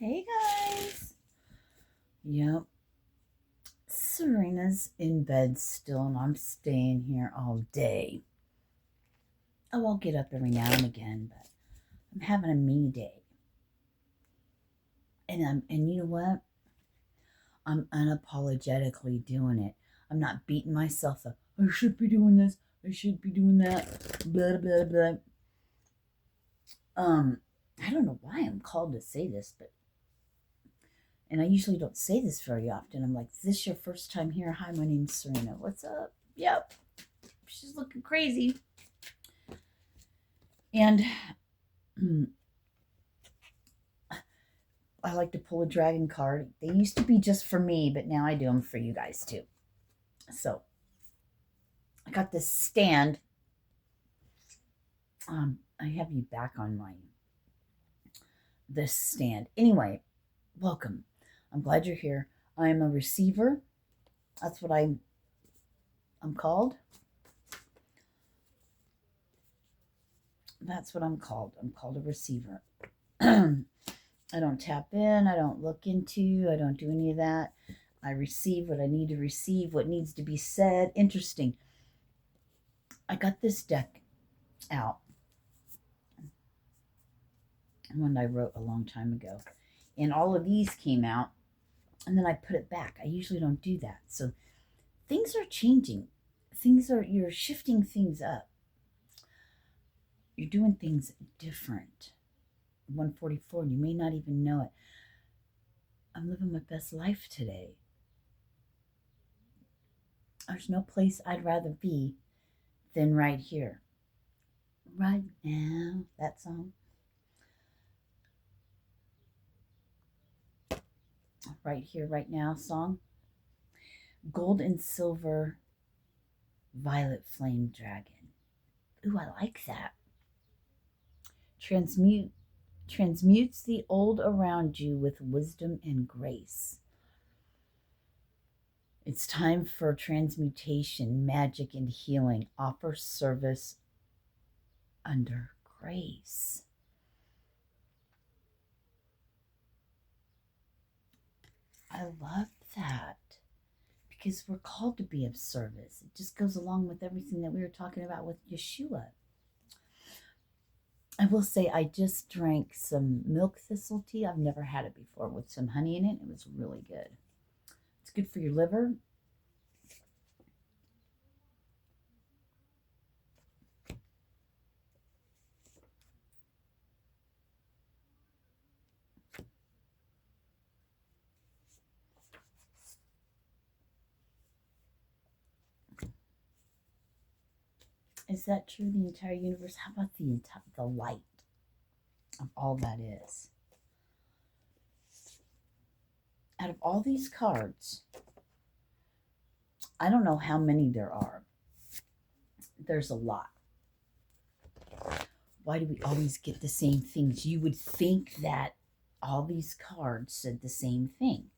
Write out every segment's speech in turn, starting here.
Hey guys. Yep. Serena's in bed still, and I'm staying here all day. Oh, I'll get up every now and again, but I'm having a me day. And you know what? I'm unapologetically doing it. I'm not beating myself up. I should be doing this. I should be doing that. Blah blah blah. I don't know why I'm called to say this, but and I usually don't say this very often. I'm like, is this your first time here? Hi, my name's Sirena. What's up? Yep. She's looking crazy. And I like to pull a dragon card. They used to be just for me, but now I do them for you guys too. So I got this stand. I have you back on this stand. Anyway, welcome. I'm glad you're here. I am a receiver. That's what I'm called. That's what I'm called. I'm called a receiver. I don't tap in. I don't look into. I don't do any of that. I receive what I need to receive, what needs to be said. Interesting. I got this deck out. One I wrote a long time ago. And all of these came out. And then I put it back. I usually don't do that. So things are changing. You're shifting things up. You're doing things different. 144, and you may not even know it. I'm living my best life today. There's no place I'd rather be than right here. Right now, that song. Right here, right now song. Gold and silver, violet flame dragon. Ooh, I like that. Transmutes the old around you with wisdom and grace. It's time for transmutation, magic, and healing. Offer service under grace. I love that because we're called to be of service. It just goes along with everything that we were talking about with Yeshua. I will say I just drank some milk thistle tea. I've never had it before with some honey in it. It was really good. It's good for your liver. Is that true? The entire universe? How about the light of all that is? Out of all these cards, I don't know how many there are. There's a lot. Why do we always get the same things? You would think that all these cards said the same thing.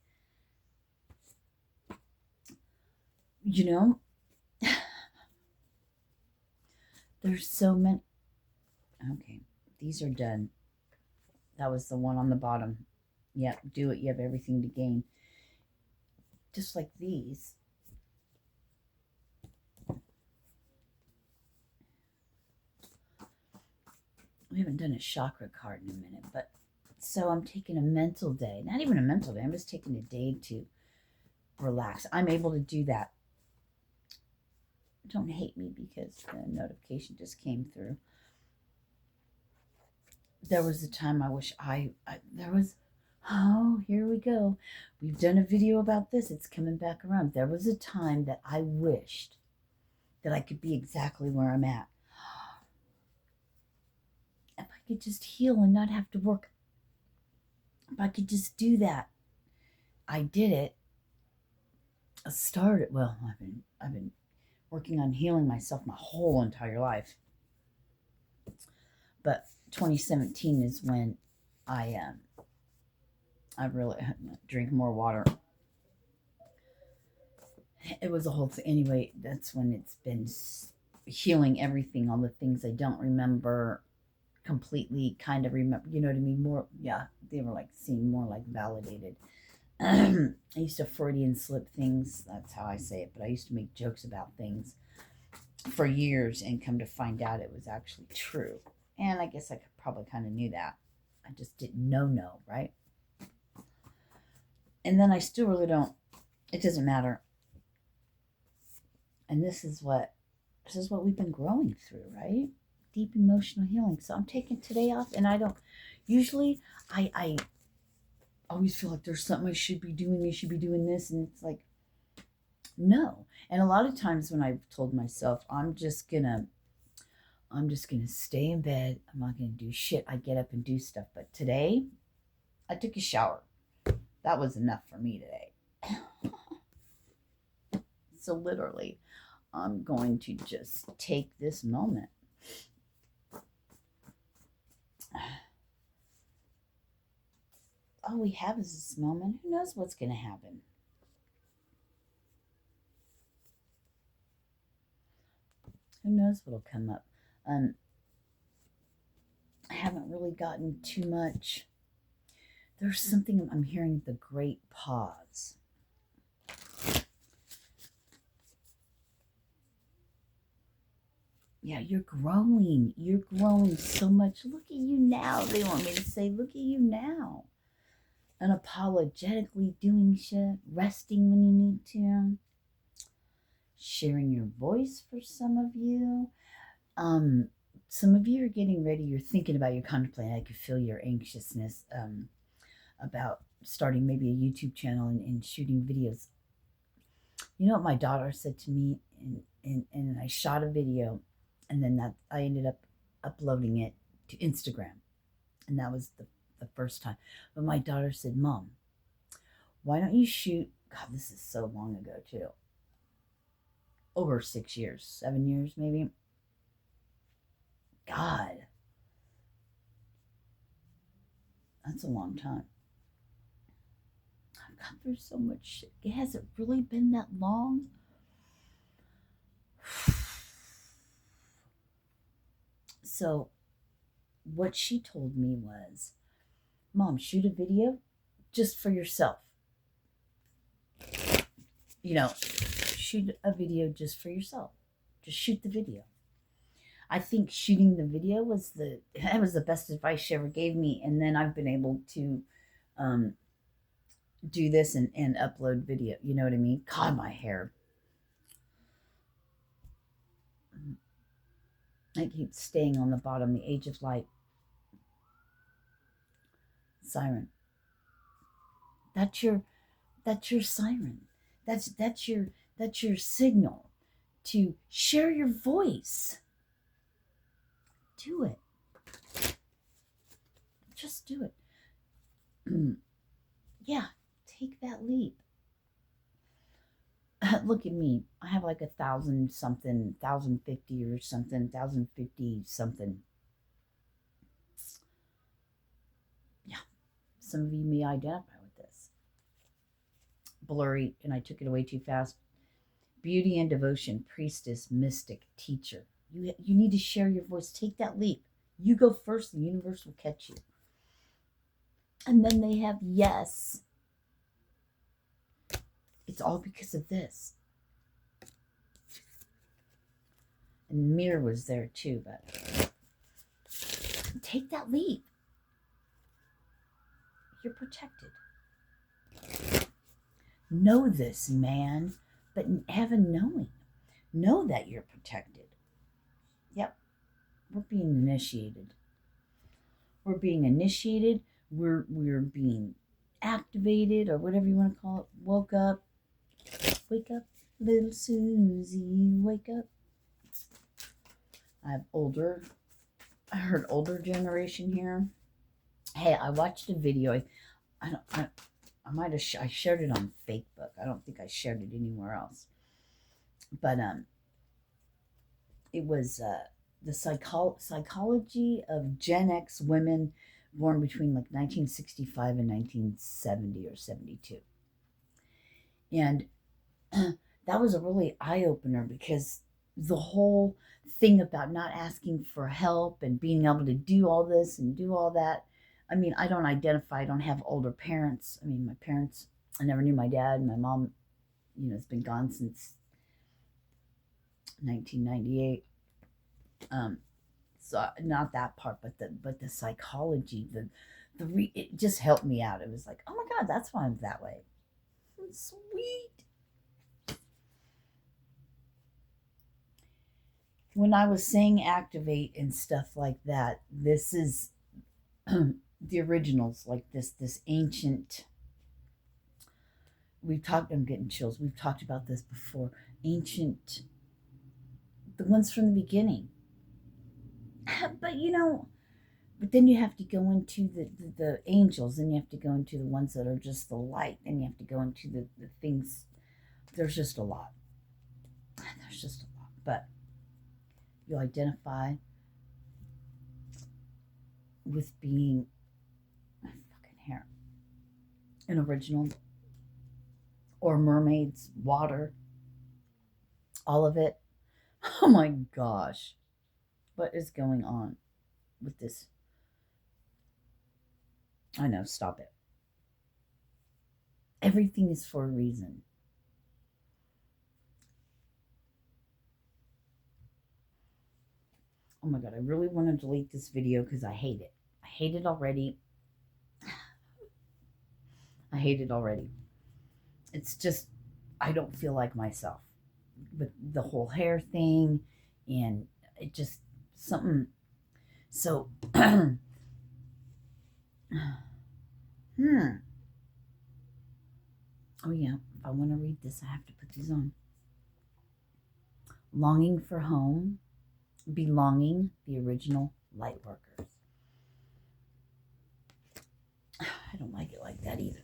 You know, there's so many. Okay, these are done. That was the one on the bottom. Yep, do it. You have everything to gain. Just like these. We haven't done a chakra card in a minute, but so I'm taking a mental day. Not even a mental day. I'm just taking a day to relax. I'm able to do that. Don't hate me because the notification just came through. There was a time I wish oh, here we go. We've done a video about this. It's coming back around. There was a time that I wished that I could be exactly where I'm at. If I could just heal and not have to work. If I could just do that. I did it. I've been working on healing myself my whole entire life. But 2017 is when I really drink more water. It was a whole thing. Anyway, that's when it's been healing everything, all the things I don't remember. completely kind of remember, you know what I mean? More, yeah, they were like seemed more like validated. I used to Freudian slip things. That's how I say it. But I used to make jokes about things for years and come to find out it was actually true. And I guess I could probably kind of knew that. I just didn't know, right? And then I still really don't. It doesn't matter. And this is what we've been growing through, right? Deep emotional healing. So I'm taking today off, and I don't. Usually, I always feel like there's something I should be doing. I should be doing this, and it's like, no. And a lot of times when I've told myself I'm just gonna stay in bed, I'm not gonna do shit, I get up and do stuff. But today I took a shower. That was enough for me today. So literally I'm going to just take this moment. All we have is this moment. Who knows what's going to happen? Who knows what'll come up? I haven't really gotten too much. There's something I'm hearing, the great pause. Yeah, you're growing. You're growing so much. Look at you now. They want me to say, look at you now. Unapologetically doing shit, resting when you need to, sharing your voice for some of you. Some of you are getting ready. You're thinking about, you're contemplating. I could feel your anxiousness about starting maybe a YouTube channel and shooting videos. You know what my daughter said to me? And I shot a video, and then that I ended up uploading it to Instagram. And that was the first time. But my daughter said, Mom, why don't you shoot? God, this is so long ago too. Over 6 years, 7 years maybe. God, that's a long time. I've gone through so much shit. Has it really been that long? So what she told me was, Mom, shoot a video just for yourself. You know, shoot a video just for yourself. Just shoot the video. I think shooting the video was the best advice she ever gave me. And then I've been able to do this and upload video. You know what I mean? God, my hair. I keep staying on the bottom, the age of light. Siren. That's your siren. That's your signal to share your voice. Do it. Just do it. Yeah, take that leap. Look at me. I have like 1,000 something, 1,050 or something, 1,050 something. Yeah, some of you may identify with this. Blurry, and I took it away too fast. Beauty and devotion, priestess, mystic, teacher. You need to share your voice. Take that leap. You go first, the universe will catch you. And then they have yes. It's all because of this. And Mirror was there too, but take that leap. You're protected. Know this, man, but have a knowing. Know that you're protected. Yep. We're being initiated. We're being initiated. We're being activated, or whatever you want to call it. Woke up. Wake up, little Susie, wake up. I heard older generation here. Hey, I watched a video. I might have I shared it on Facebook. I don't think I shared it anywhere else. But it was the psychology of Gen X women born between like 1965 and 1970 or 72. And that was a really eye-opener, because the whole thing about not asking for help and being able to do all this and do all that. I mean, I don't identify, I don't have older parents. I mean, my parents, I never knew my dad. My mom, has been gone since 1998. So not that part, but the psychology, it just helped me out. It was like, oh my God, that's why I'm that way. Sweet. When I was saying activate and stuff like that, this is the originals, like this ancient. I'm getting chills. We've talked about this before. Ancient, the ones from the beginning. But but then you have to go into the angels, and you have to go into the ones that are just the light, and you have to go into the things. There's just a lot. There's just a lot. But you identify with being fucking hair, an original, or mermaids, water, all of it. Oh my gosh. What is going on with this? I know, stop it. Everything is for a reason. Oh my God, I really want to delete this video because I hate it. I hate it already. I hate it already. It's just, I don't feel like myself with the whole hair thing, and it just something. So, oh yeah, if I want to read this, I have to put these on. Longing for home, belonging, the original light workers. I don't like it like that either.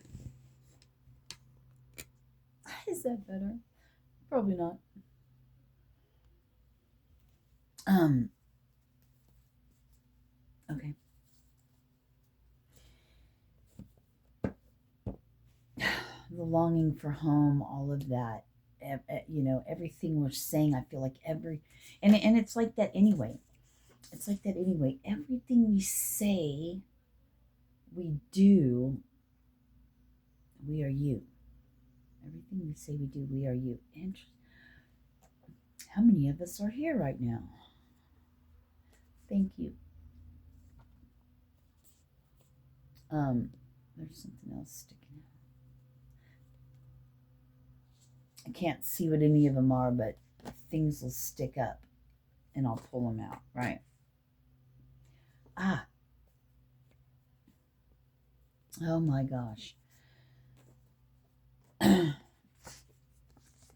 Is that better? Probably not. Okay. The longing for home, all of that, everything we're saying, I feel like and it's like that anyway. It's like that anyway. Everything we say, we do, we are you. Everything we say, we do, we are you. And how many of us are here right now? Thank you. There's something else sticking out. I can't see what any of them are, but things will stick up and I'll pull them out, right? Oh my gosh.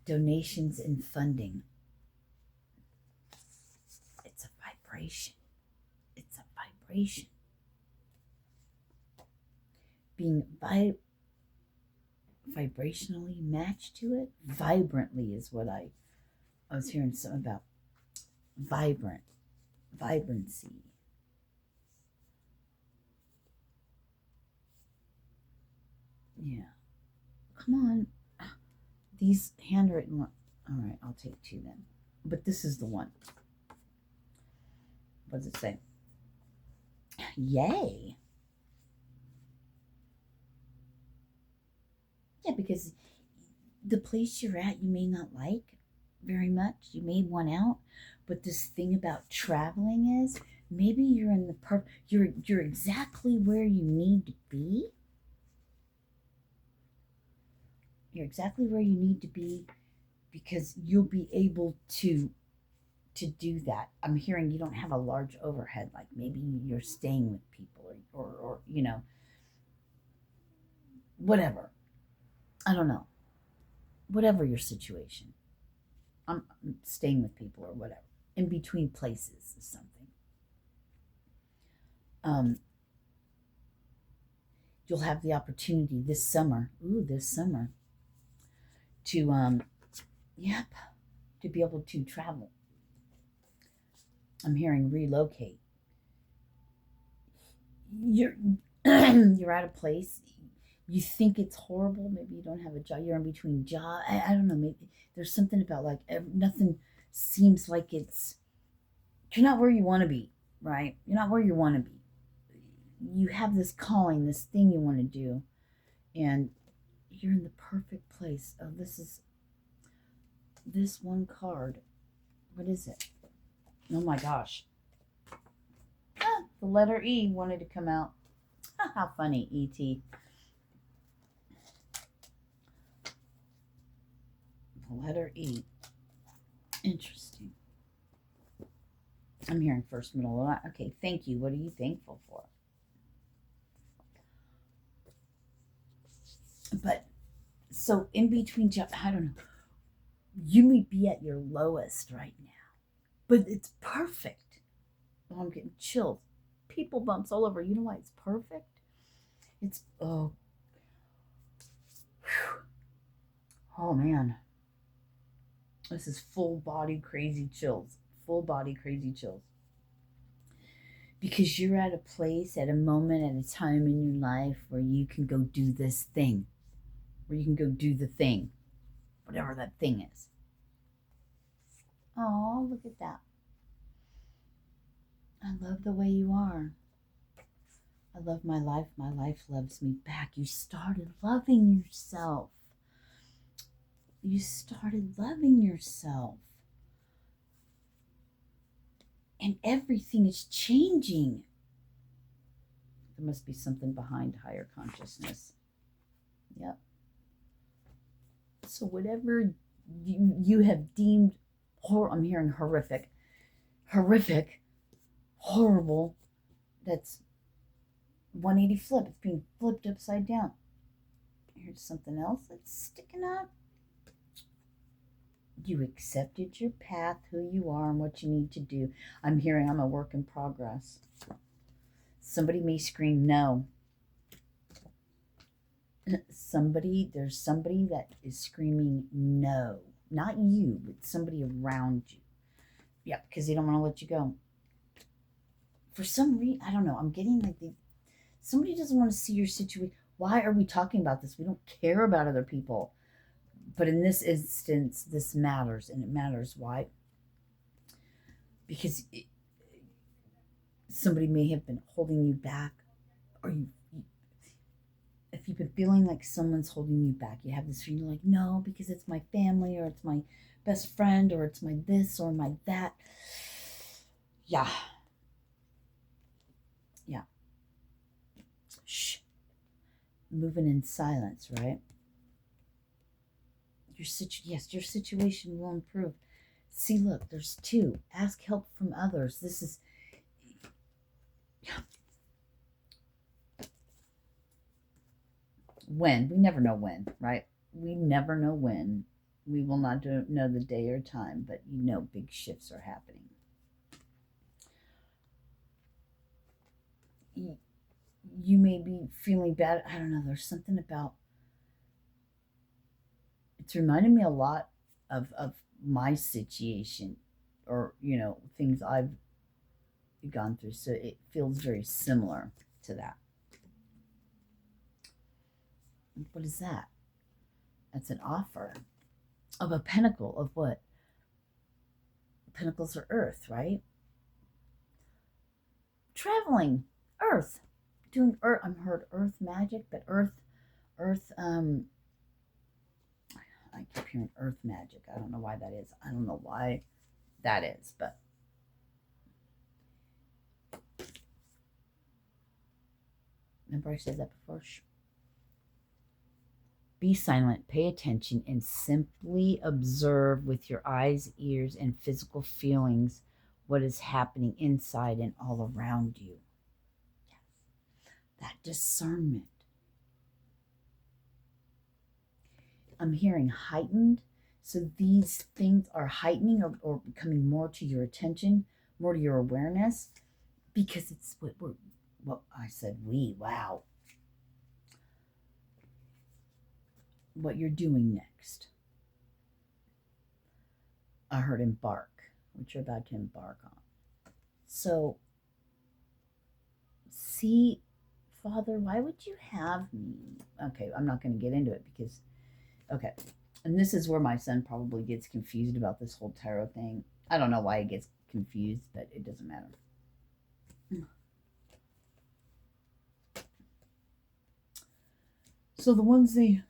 Donations and funding. It's a vibration. It's a vibration. Being vibrationally matched to it. Vibrantly is what I was hearing something about. Vibrant. Vibrancy. Yeah. Come on. These handwritten ones. All right, I'll take two then. But this is the one. What does it say? Yay. Yeah, because the place you're at, you may not like very much. You may want out. But this thing about traveling is maybe you're in the you're exactly where you need to be. You're exactly where you need to be because you'll be able to do that. I'm hearing you don't have a large overhead, like maybe you're staying with people or whatever. I don't know. Whatever your situation. I'm staying with people or whatever. In between places or something. You'll have the opportunity this summer to to be able to travel. I'm hearing relocate. You're you're at a place, you think it's horrible, maybe you don't have a job, you're in between jobs. I don't know, maybe there's something about like nothing seems like you're not where you want to be, right? You're not where you want to be. You have this calling, this thing you want to do, and you're in the perfect place. Oh, this is this one card. What is it? Oh my gosh. The letter E wanted to come out. How funny, E.T. The letter E. Interesting. I'm hearing first, middle. Okay, thank you. What are you thankful for? But so in between, I don't know. You may be at your lowest right now, but it's perfect. Oh, I'm getting chills. People bumps all over. You know why it's perfect? It's oh man. This is full body crazy chills. Full body crazy chills. Because you're at a place, at a moment, at a time in your life where you can go do this thing. Where you can go do the thing. Whatever that thing is. Oh, look at that. I love the way you are. I love my life. My life loves me back. You started loving yourself. You started loving yourself. And everything is changing. There must be something behind higher consciousness. Yep. So whatever you have deemed I'm hearing horrific, horrible, that's 180 flip. It's being flipped upside down. Here's something else that's sticking up. You accepted your path, who you are, and what you need to do. I'm hearing I'm a work in progress. Somebody may scream no. There's somebody that is screaming no. Not you, but somebody around you. Yeah, because they don't want to let you go. For some reason, I don't know. I'm getting like somebody doesn't want to see your situation. Why are we talking about this? We don't care about other people. But in this instance, this matters. And it matters. Why? Because somebody may have been holding you back. Or if you've been feeling like someone's holding you back, you have this feeling like, no, because it's my family, or it's my best friend, or it's my this or my that. Yeah. Shh. Moving in silence, right? Your situation will improve. See, look, there's two. Ask help from others. This is when. We never know when, right? We never know when. We will not know the day or time, but you know big shifts are happening. You may be feeling bad. I don't know. There's something about it's reminded me a lot of my situation, or things I've gone through. So it feels very similar to that. What is that? That's an offer of a pentacle of what? Pentacles are earth, right? Traveling, earth, doing earth. I'm heard earth magic, but earth. I keep hearing earth magic. I don't know why that is. I don't know why that is, but remember I said that before. Be silent, pay attention, and simply observe with your eyes, ears, and physical feelings what is happening inside and all around you. Yes. That discernment. I'm hearing heightened. So these things are heightening or becoming more to your attention, more to your awareness, because it's what I said, wow. What you're doing next. I heard embark, what you're about to embark on. So, see, Father, why would you have me? Okay, I'm not going to get into it because, okay. And this is where my son probably gets confused about this whole tarot thing. I don't know why he gets confused, but it doesn't matter. So the ones they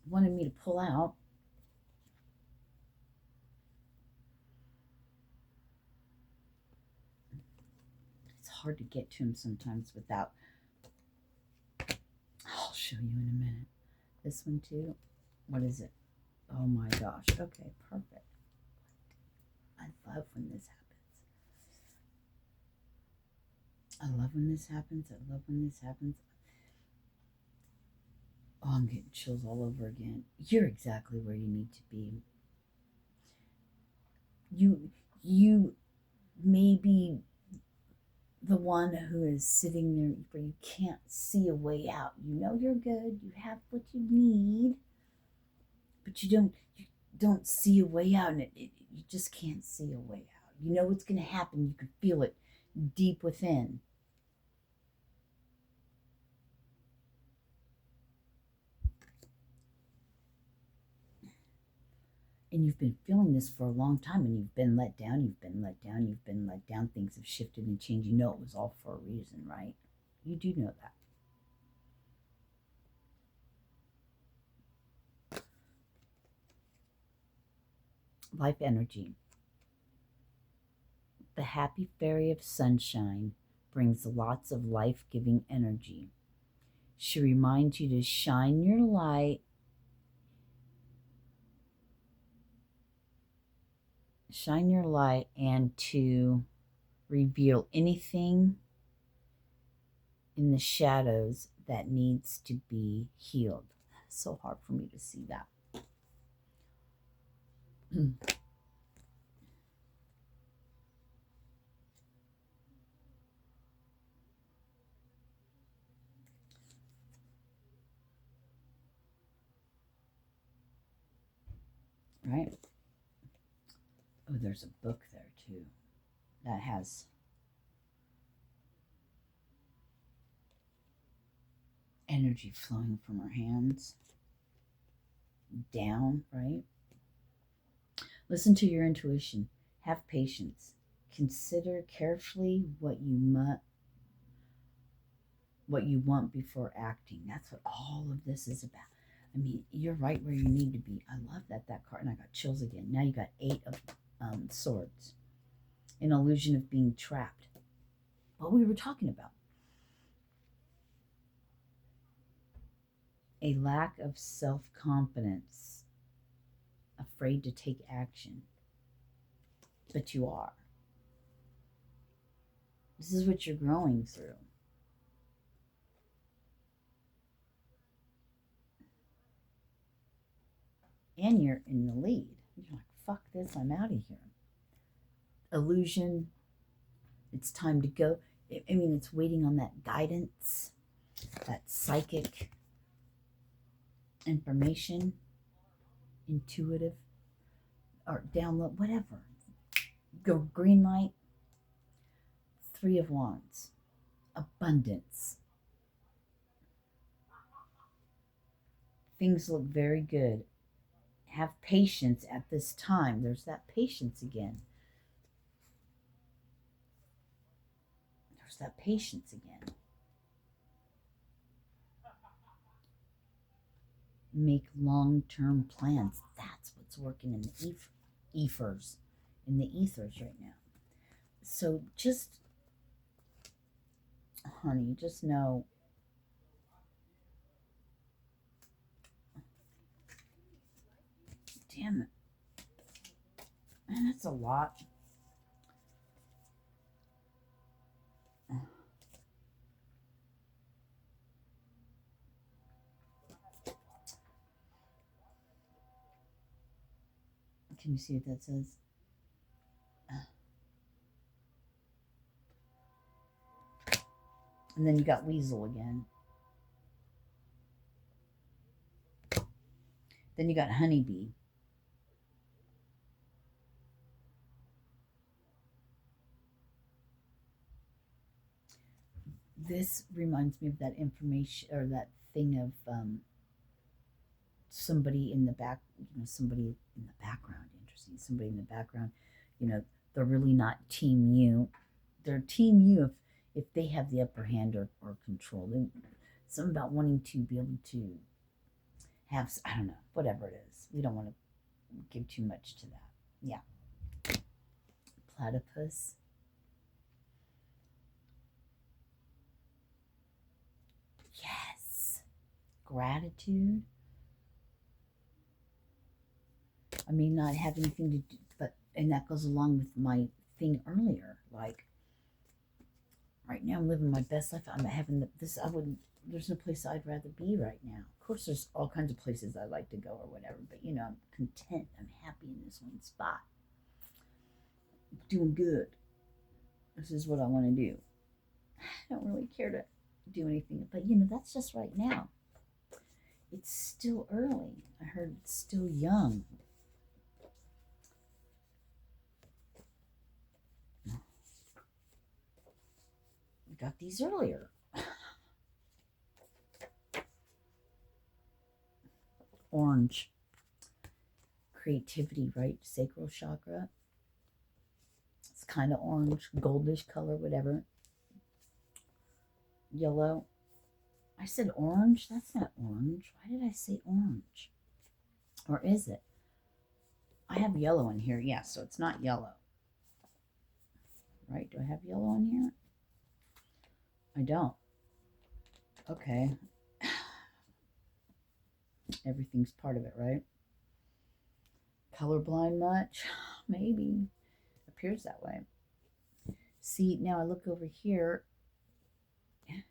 wanted me to pull out, it's hard to get to them sometimes without. I'll show you in a minute. This one too. What is it? Oh my gosh. Okay, perfect. I love when this happens. I love when this happens. I love when this happens. Oh, I'm getting chills all over again. You're exactly where you need to be. You may be the one who is sitting there where you can't see a way out. You know you're good. You have what you need, but you don't see a way out, and you just can't see a way out. You know what's going to happen. You can feel it deep within. And you've been feeling this for a long time, and you've been let down, you've been let down, you've been let down. Things have shifted and changed. You know it was all for a reason, right? You do know that. Life energy. The happy fairy of sunshine brings lots of life-giving energy. She reminds you to shine your light, and to reveal anything in the shadows that needs to be healed. It's so hard for me to see that. Right? Oh, there's a book there too that has energy flowing from her hands down, right? Listen to your intuition. Have patience. Consider carefully what you want before acting. That's what all of this is about. I mean, you're right where you need to be. I love that card, and I got chills again. Now you got 8 of swords. An illusion of being trapped. What we were talking about. A lack of self-confidence. Afraid to take action. But you are. This is what you're growing through. And you're in the lead. You're like, fuck this, I'm out of here. Illusion. It's time to go. I mean, it's waiting on that guidance, that psychic information, intuitive, or download, whatever. Go green light. 3 of Wands. Abundance. Things look very good. Have patience at this time. There's that patience again. There's that patience again. Make long-term plans. That's what's working in the ethers right now. So just, honey, just know, damn it, man, that's a lot. Can you see what that says? And then you got Weasel again. Then you got Honeybee. This reminds me of that information, or that thing of somebody in the back, somebody in the background, interesting, somebody in the background, they're really not team you. They're team you if they have the upper hand or control. Something about wanting to be able to have, I don't know, whatever it is. We don't want to give too much to that. Yeah. Platypus. Yes. Gratitude. I may not have anything to do, and that goes along with my thing earlier. Like, right now I'm living my best life. I'm having there's no place I'd rather be right now. Of course, there's all kinds of places I'd like to go or whatever, but I'm content. I'm happy in this one spot. I'm doing good. This is what I want to do. I don't really care to do anything, but that's just right now. It's still early. I heard it's still young. We got these earlier. Orange. Creativity, right? Sacral chakra. It's kind of orange, goldish color, whatever. Yellow. I said orange. That's not orange. Why did I say orange? Or is it? I have yellow in here. Yeah, so it's not yellow. Right? Do I have yellow in here? I don't. Okay. Everything's part of it, right? Colorblind much? Maybe. Appears that way. See, now I look over here. I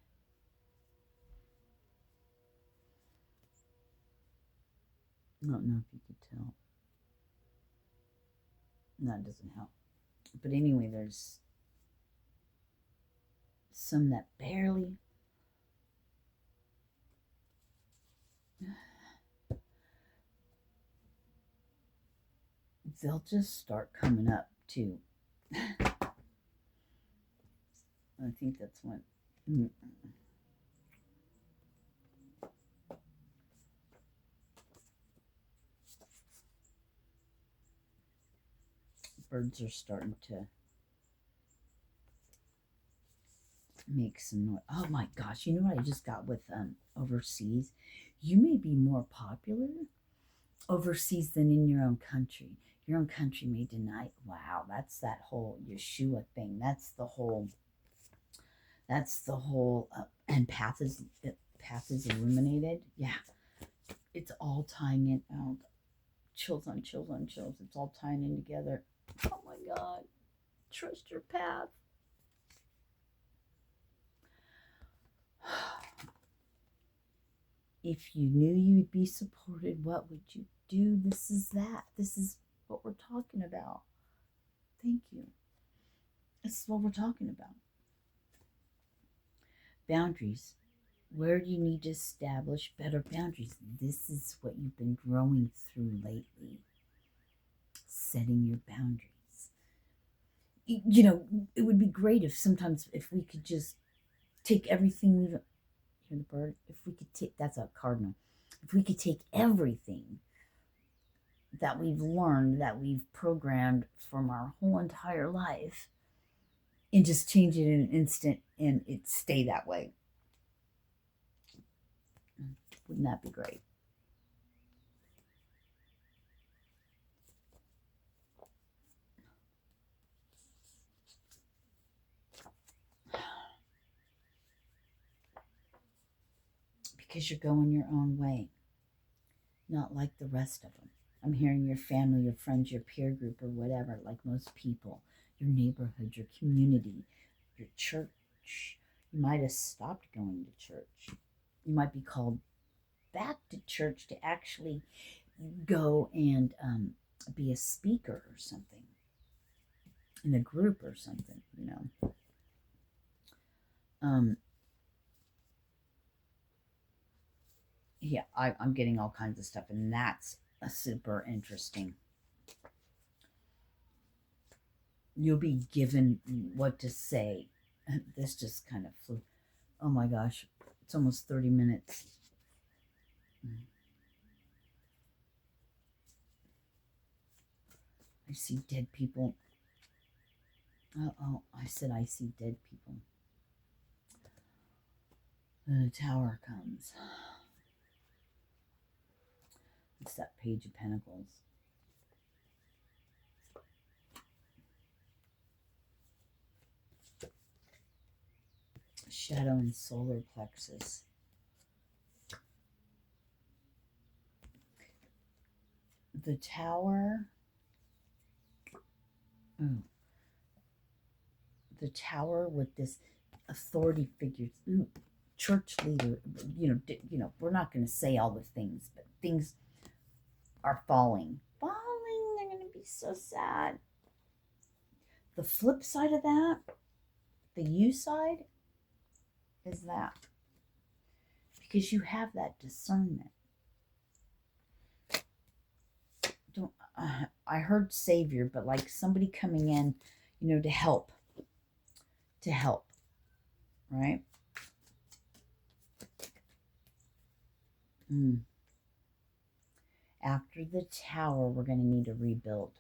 don't know if you could tell. No, it doesn't help. But anyway, there's some that barely. They'll just start coming up too. I think that's when. Birds are starting to make some noise. Oh my gosh, you know what I just got with overseas? You may be more popular overseas than in your own country. Your own country may deny. Wow, that's that whole Yeshua thing. That's the whole and path is illuminated. Yeah, it's all tying in. Oh, chills on chills on chills. It's all tying in together. Oh my God, trust your path. If you knew you'd be supported, what would you do? This is what we're talking about. Thank you. This is what we're talking about. Boundaries. Where do you need to establish better boundaries? This is what you've been growing through lately. Setting your boundaries. It would be great if we could just take everything we've. Hear the bird? If we could take, that's a cardinal. If we could take everything that we've learned, that we've programmed from our whole entire life, and just change it in an instant and it stay that way. Wouldn't that be great? Because you're going your own way, not like the rest of them. I'm hearing your family, your friends, your peer group, or whatever, like most people, your neighborhood, your community, your church. You might have stopped going to church. You might be called back to church to actually go and be a speaker or something in a group or something, Yeah, I'm getting all kinds of stuff, and that's super interesting. You'll be given what to say. This just kind of flew. Oh my gosh, it's almost 30 minutes. I see dead people. Uh-oh, I said I see dead people. The Tower comes. It's that Page of Pentacles. Shadow and solar plexus. The Tower. Oh. The Tower with this authority figure. Ooh, church leader. We're not going to say all the things, but things are falling. They're going to be so sad. The flip side of that, the you side, is that. Because you have that discernment. I heard savior, but like somebody coming in, to help. Right? After the Tower, we're going to need to rebuild.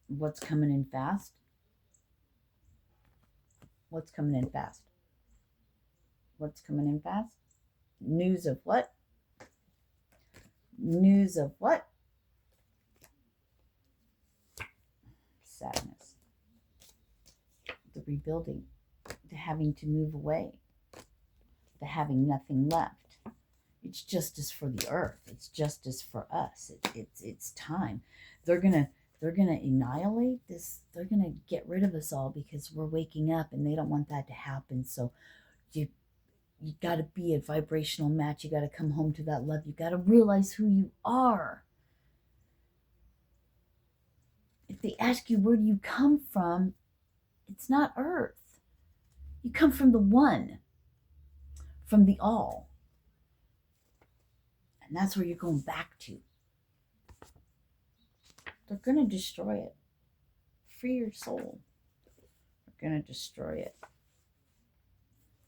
What's coming in fast? What's coming in fast? What's coming in fast? News of what? News of what? Sadness. The rebuilding. The having to move away. The having nothing left. It's justice for the earth. It's justice for us. It's time. They're gonna annihilate this. They're gonna get rid of us all because we're waking up, and they don't want that to happen. So you got to be a vibrational match. You got to come home to that love. You got to realize who you are. If they ask you where do you come from, it's not earth. You come from the one, from the all. And that's where you're going back to. They're going to destroy it. Free your soul. They're going to destroy it.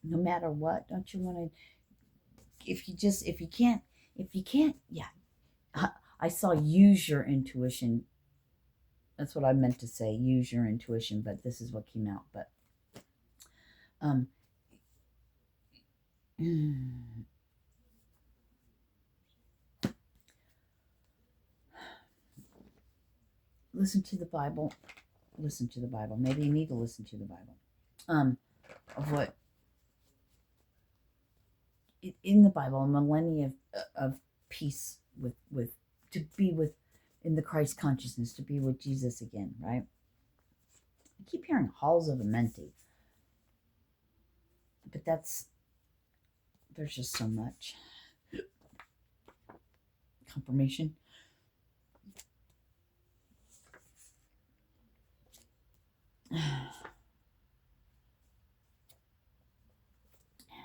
No matter what. Don't you want to, if you can't, yeah. I saw use your intuition. That's what I meant to say, use your intuition, but this is what came out. But listen to the Bible. Listen to the Bible. Maybe you need to listen to the Bible. Of what in the Bible, a millennia of peace with to be with in the Christ consciousness, to be with Jesus again, right? I keep hearing halls of Amenti, but there's just so much confirmation.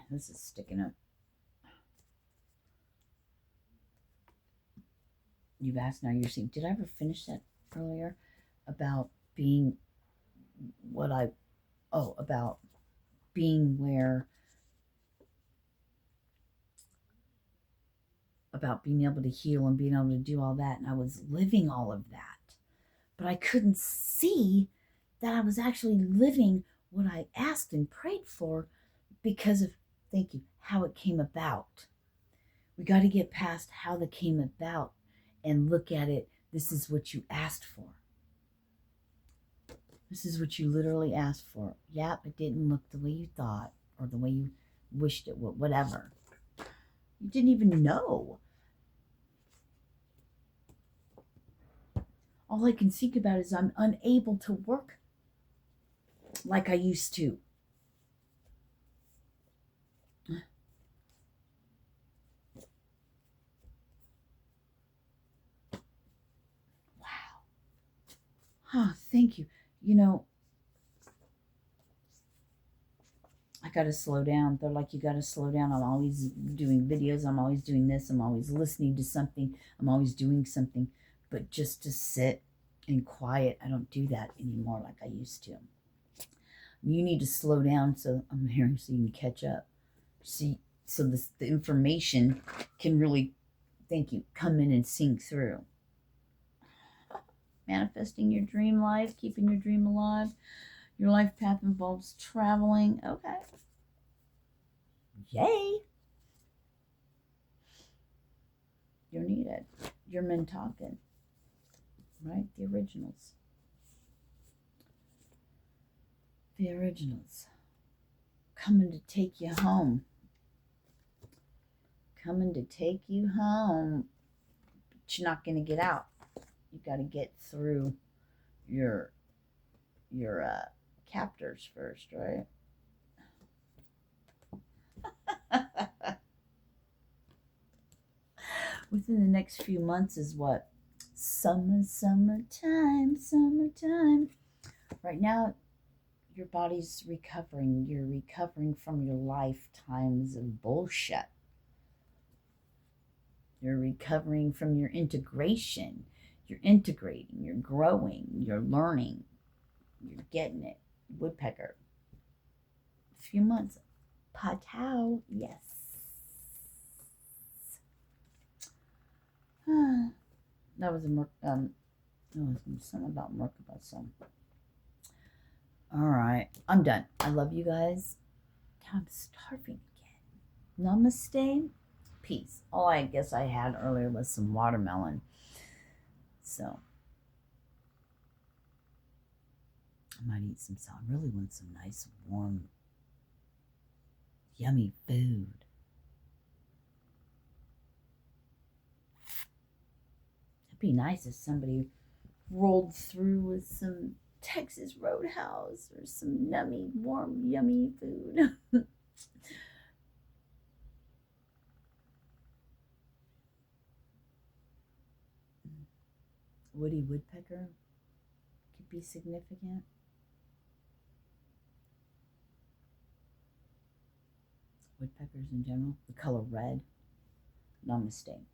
This is sticking up. You've asked, now you're seeing. Did I ever finish that earlier? About being about being where, about being able to heal and being able to do all that. And I was living all of that. But I couldn't see that I was actually living what I asked and prayed for because of, thank you, how it came about. We got to get past how that came about and look at it. This is what you asked for. This is what you literally asked for. Yep, it didn't look the way you thought or the way you wished it would, whatever. You didn't even know. All I can think about is I'm unable to work like I used to. Oh, thank you. I got to slow down. They're like, you got to slow down. I'm always doing videos. I'm always doing this. I'm always listening to something. I'm always doing something. But just to sit and quiet, I don't do that anymore like I used to. You need to slow down, so I'm hearing, so you can catch up. See, so the information can really Thank you. Come in and sing through. Manifesting your dream life, keeping your dream alive. Your life path involves traveling. Okay. Yay. You're needed. You're men talking. Right? The originals. The originals. Coming to take you home. Coming to take you home. But you're not going to get out. You got to get through your captors first, right? Within the next few months is what? Summertime. Right now, your body's recovering. You're recovering from your lifetimes of bullshit. You're recovering from your integration. You're integrating. You're growing. You're learning. You're getting it. Woodpecker. A few months. Patau. Yes. That was something about Merkaba. So, all right, I'm done. I love you guys. I'm starving again. Namaste. Peace. All I guess I had earlier was some watermelon. So, I might eat some salad. I really want some nice, warm, yummy food. It'd be nice if somebody rolled through with some Texas Roadhouse or some yummy, warm, yummy food. Woody woodpecker could be significant. Woodpeckers in general. The color red. Namaste.